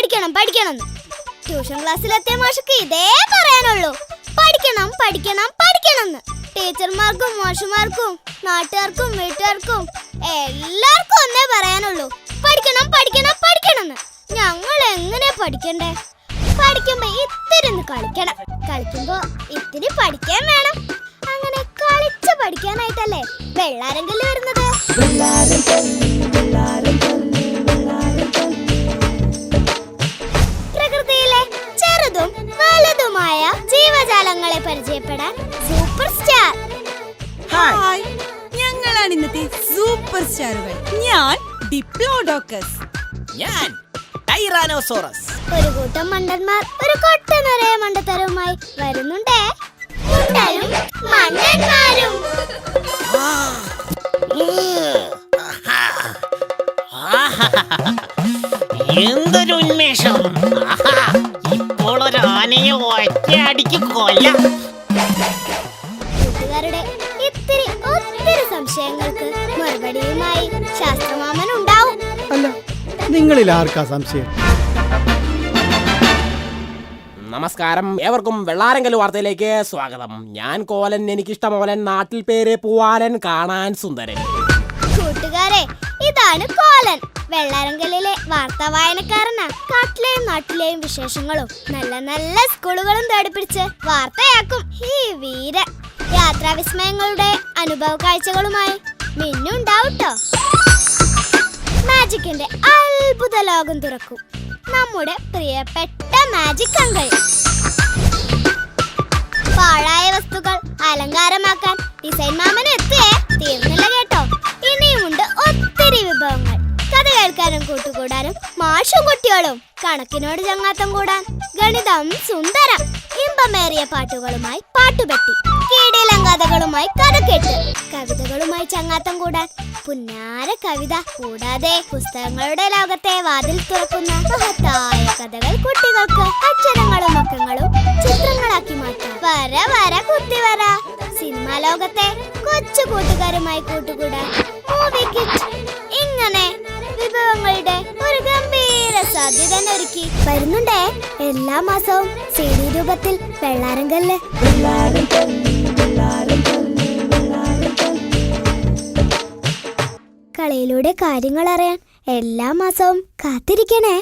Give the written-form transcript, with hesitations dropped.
പഠിക്കണം പഠിക്കണം. ട്യൂഷൻ ക്ലാസ്സിലെത്തിയ മാഷക്ക് ഇതേ പറയാനുള്ളൂ, പഠിക്കണം പഠിക്കണം പഠിക്കണം. ടീച്ചർമാർക്കും മാഷുമാർക്കും നാട്ടുകാർക്കും വീട്ടുകാർക്കും എല്ലാവർക്കും ഒന്നേ പറയാനുള്ളൂ, പഠിക്കണം പഠിക്കണം പഠിക്കണം. ഞങ്ങൾ എങ്ങനെ പഠിക്കണ്ടേ? പഠിക്കുമ്പോ ഇത്തിരി കളിക്കണം, കളിക്കുമ്പോ ഇത്തിരി പഠിക്കാൻ വേണം. അങ്ങനെ കളിച്ച് പഠിക്കാനായിട്ടല്ലേ വെള്ളാരങ്കല്ല് വരുന്നത്. പ്രകൃതിയിലെ ചെറുതും വലുതുമായ ജീവജാലങ്ങളെ പരിചയപ്പെടാൻ സൂപ്പർ സ്റ്റാർ. ഹായ്, ഞങ്ങളാണ് ഇന്നത്തെ സൂപ്പർ സ്റ്റാറുകൾ. ഞാൻ ഡിപ്ലോഡോക്കസ്. ഞാൻ ടൈറാനോസോറസ്. ഒരു കൂട്ടം മണ്ടന്മാർ ഒരു കൊട്ട നിറയെ മണ്ടത്തരവുമായി വരുന്നുണ്ടേ. മുണ്ടനും മണ്ടന്മാരും. എന്തൊരു ഉന്മേഷം! ഇപ്പോൾ ഒരു ആനയെ ഒറ്റയടിക്ക് കൊല്ലാം. കൂട്ടുകാരുടെ ഒത്തിരി സംശയങ്ങൾക്ക് മറുപടിയുമായി ശാസ്ത്രമാമൻ ഉണ്ടാവും. അല്ല, നിങ്ങളിൽ ആർക്കാ സംശയം? നമസ്കാരം, ഏവർക്കും വെള്ളാരങ്കല് വാർത്തയിലേക്ക് സ്വാഗതം. ഞാൻ കോലൻ, എനിക്കിഷ്ടമോലൻ, നാട്ടിൽ പേര് പൂവാലൻ, കാണാൻ സുന്ദരൻ. കൂട്ടുകാരെ, ഇതാണ് കോലൻ. വെള്ളാരങ്കലിലെ വാർത്താ വായനക്കാരനാ. കാട്ടിലെയും നാട്ടിലെയും വിശേഷങ്ങളും നല്ല നല്ല സ്കൂളുകളും തേടിപ്പിടിച്ച് വാർത്തയാക്കും ഈ വീരൻ. യാത്രാവിസ്മയങ്ങളുടെ അനുഭവ കാഴ്ചകളുമായി മിന്നുണ്ടാവട്ടോ. മാജിക്കിന്റെ അത്ഭുത ലോകം തുറക്കും നമ്മുടെ പ്രിയപ്പെട്ട മാജിക് അങ്കിൾ. പാഴായ വസ്തുക്കൾ അലങ്കാരമാക്കാൻ ഡിസൈൻ മാമന് എത്തിയേ തീർന്നില്ല കേട്ടോ. ഇനിയുമുണ്ട് ഒത്തിരി വിഭവങ്ങൾ. കഥ കേൾക്കാനും കൂട്ടുകൂടാനും മാഷും കുട്ടികളും കണക്കിനോട് ചങ്ങാത്തം കൂടാൻ ഗണിതം സുന്ദരം. ഇമ്പമേറിയ പാട്ടുകളുമായി പാട്ടുപെട്ടി, കീടിലം കഥകളുമായി കഥകെട്ട്, കവിതകളുമായി ചങ്ങാത്തം കൂടാൻ പുന്നാര കവിത. കൂടാതെ പുസ്തകങ്ങളുടെ ലോകത്തെ വാതിൽ തുറക്കുന്ന മഹത്തായ കഥകൾ കുട്ടികൾക്ക് അക്ഷരങ്ങളും മുഖങ്ങളും ചിത്രങ്ങളാക്കി മാറ്റാം. വര വര കുത്തി വര. സിനിമാ ലോകത്തെ കൊച്ചു കൂട്ടുകാരുമായി കൂട്ടുകൂടാൻ മൂവി കിറ്റ്. ഇങ്ങനെ വിഭവങ്ങളുടെ ഒരു ഗംഭീര സാധ്യത ഒരുക്കി വരുന്നുണ്ടേ എല്ലാ മാസവും CD രൂപത്തിൽ വെള്ളാരങ്കല്ല്. കളിയിലൂടെ കാര്യങ്ങൾ അറിയാൻ എല്ലാ മാസവും കാത്തിരിക്കണേ.